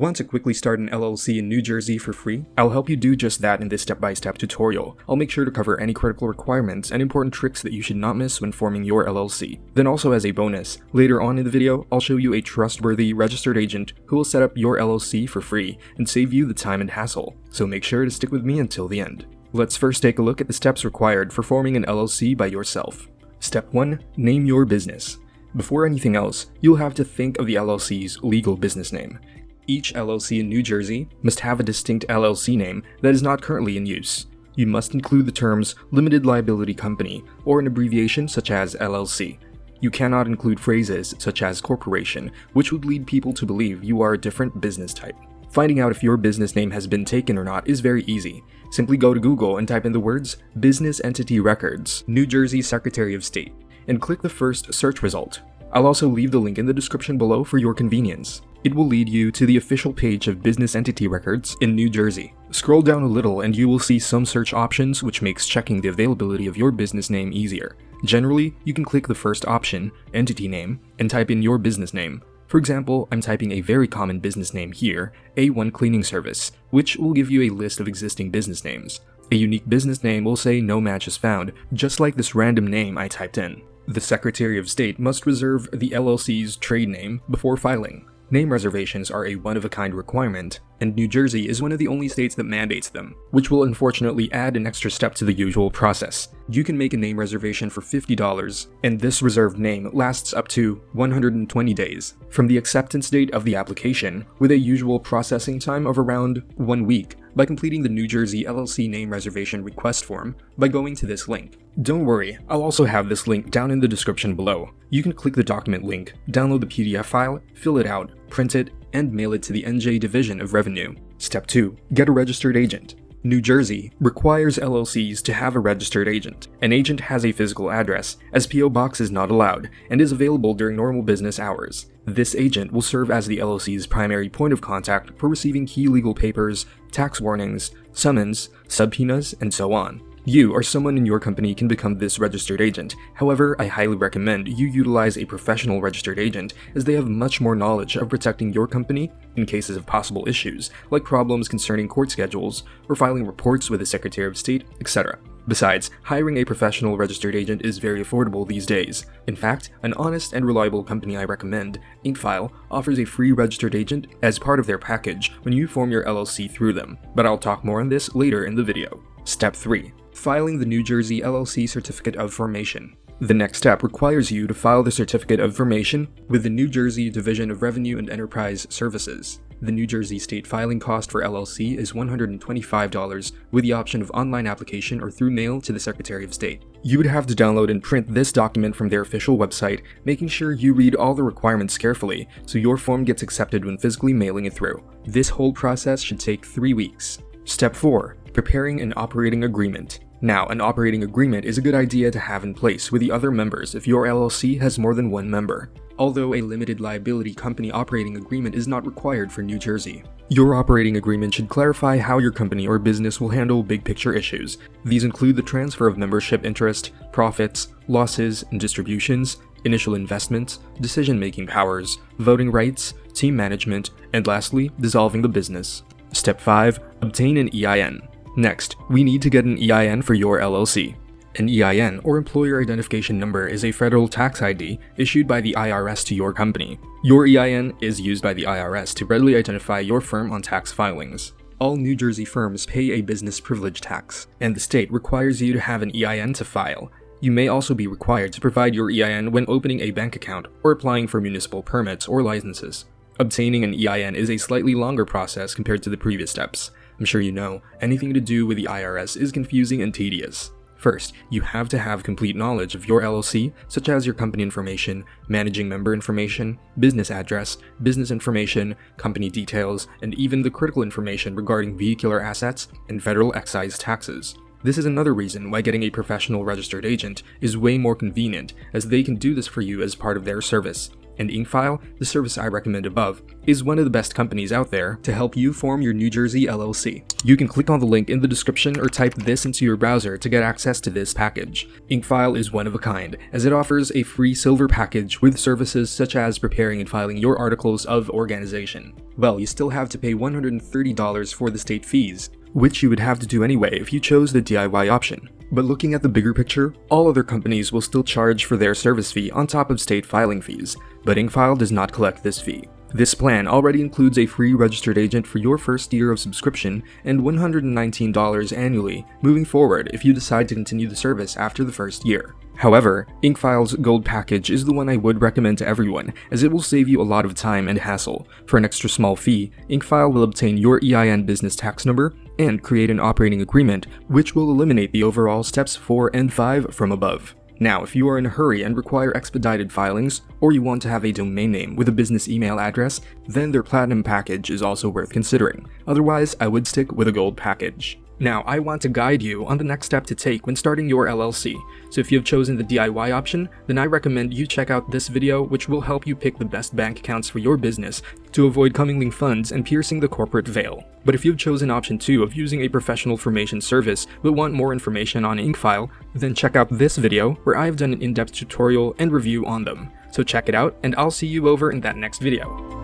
Want to quickly start an LLC in New Jersey for free? I'll help you do just that in this step-by-step tutorial. I'll make sure to cover any critical requirements and important tricks that you should not miss when forming your LLC. Then also as a bonus, later on in the video, I'll show you a trustworthy registered agent who will set up your LLC for free and save you the time and hassle. So make sure to stick with me until the end. Let's first take a look at the steps required for forming an LLC by yourself. Step 1. Name your business. Before anything else, you'll have to think of the LLC's legal business name. Each LLC in New Jersey must have a distinct LLC name that is not currently in use. You must include the terms limited liability company or an abbreviation such as LLC. You cannot include phrases such as corporation, which would lead people to believe you are a different business type. Finding out if your business name has been taken or not is very easy. Simply go to Google and type in the words Business Entity Records, New Jersey Secretary of State, and click the first search result. I'll also leave the link in the description below for your convenience. It will lead you to the official page of Business Entity Records in New Jersey. Scroll down a little and you will see some search options, which makes checking the availability of your business name easier. Generally, you can click the first option, Entity Name, and type in your business name. For example, I'm typing a very common business name here, A1 Cleaning Service, which will give you a list of existing business names. A unique business name will say no match is found, just like this random name I typed in. The Secretary of State must reserve the LLC's trade name before filing. Name reservations are a one-of-a-kind requirement, and New Jersey is one of the only states that mandates them, which will unfortunately add an extra step to the usual process. You can make a name reservation for $50, and this reserved name lasts up to 120 days from the acceptance date of the application, with a usual processing time of around 1 week by completing the New Jersey LLC name reservation request form by going to this link. Don't worry, I'll also have this link down in the description below. You can click the document link, download the PDF file, fill it out, print it, and mail it to the NJ Division of Revenue. Step 2. Get a registered agent. New Jersey requires LLCs to have a registered agent. An agent has a physical address, as PO Box is not allowed, and is available during normal business hours. This agent will serve as the LLC's primary point of contact for receiving key legal papers, tax warnings, summons, subpoenas, and so on. You or someone in your company can become this registered agent. However, I highly recommend you utilize a professional registered agent, as they have much more knowledge of protecting your company in cases of possible issues, like problems concerning court schedules or filing reports with the Secretary of State, etc. Besides, hiring a professional registered agent is very affordable these days. In fact, an honest and reliable company I recommend, Inkfile, offers a free registered agent as part of their package when you form your LLC through them, but I'll talk more on this later in the video. Step 3. Filing the New Jersey LLC Certificate of Formation. The next step requires you to file the Certificate of Formation with the New Jersey Division of Revenue and Enterprise Services. The New Jersey state filing cost for LLC is $125 with the option of online application or through mail to the Secretary of State. You would have to download and print this document from their official website, making sure you read all the requirements carefully so your form gets accepted when physically mailing it through. This whole process should take 3 weeks. Step 4. Preparing an operating agreement. Now, an operating agreement is a good idea to have in place with the other members if your LLC has more than one member, although a limited liability company operating agreement is not required for New Jersey. Your operating agreement should clarify how your company or business will handle big picture issues. These include the transfer of membership interest, profits, losses and distributions, initial investments, decision-making powers, voting rights, team management, and lastly, dissolving the business. Step 5. Obtain an EIN. Next, we need to get an EIN for your LLC. An EIN, or Employer Identification Number, is a federal tax ID issued by the IRS to your company. Your EIN is used by the IRS to readily identify your firm on tax filings. All New Jersey firms pay a business privilege tax, and the state requires you to have an EIN to file. You may also be required to provide your EIN when opening a bank account or applying for municipal permits or licenses. Obtaining an EIN is a slightly longer process compared to the previous steps. I'm sure you know, anything to do with the IRS is confusing and tedious. First, you have to have complete knowledge of your LLC, such as your company information, managing member information, business address, business information, company details, and even the critical information regarding vehicular assets and federal excise taxes. This is another reason why getting a professional registered agent is way more convenient, as they can do this for you as part of their service. And Inkfile, the service I recommend above, is one of the best companies out there to help you form your New Jersey LLC. You can click on the link in the description or type this into your browser to get access to this package. Inkfile is one of a kind, as it offers a free silver package with services such as preparing and filing your articles of organization. Well, you still have to pay $130 for the state fees, which you would have to do anyway if you chose the DIY option. But looking at the bigger picture, all other companies will still charge for their service fee on top of state filing fees, but Inkfile does not collect this fee. This plan already includes a free registered agent for your first year of subscription and $119 annually moving forward if you decide to continue the service after the first year. However, Inkfile's Gold package is the one I would recommend to everyone, as it will save you a lot of time and hassle. For an extra small fee, Inkfile will obtain your EIN business tax number and create an operating agreement, which will eliminate the overall steps 4 and 5 from above. Now, if you are in a hurry and require expedited filings, or you want to have a domain name with a business email address, then their Platinum package is also worth considering. Otherwise, I would stick with a Gold package. Now, I want to guide you on the next step to take when starting your LLC, so if you have chosen the DIY option, then I recommend you check out this video, which will help you pick the best bank accounts for your business to avoid commingling funds and piercing the corporate veil. But if you've chosen option 2 of using a professional formation service but want more information on Inkfile, then check out this video where I have done an in-depth tutorial and review on them. So check it out, and I'll see you over in that next video.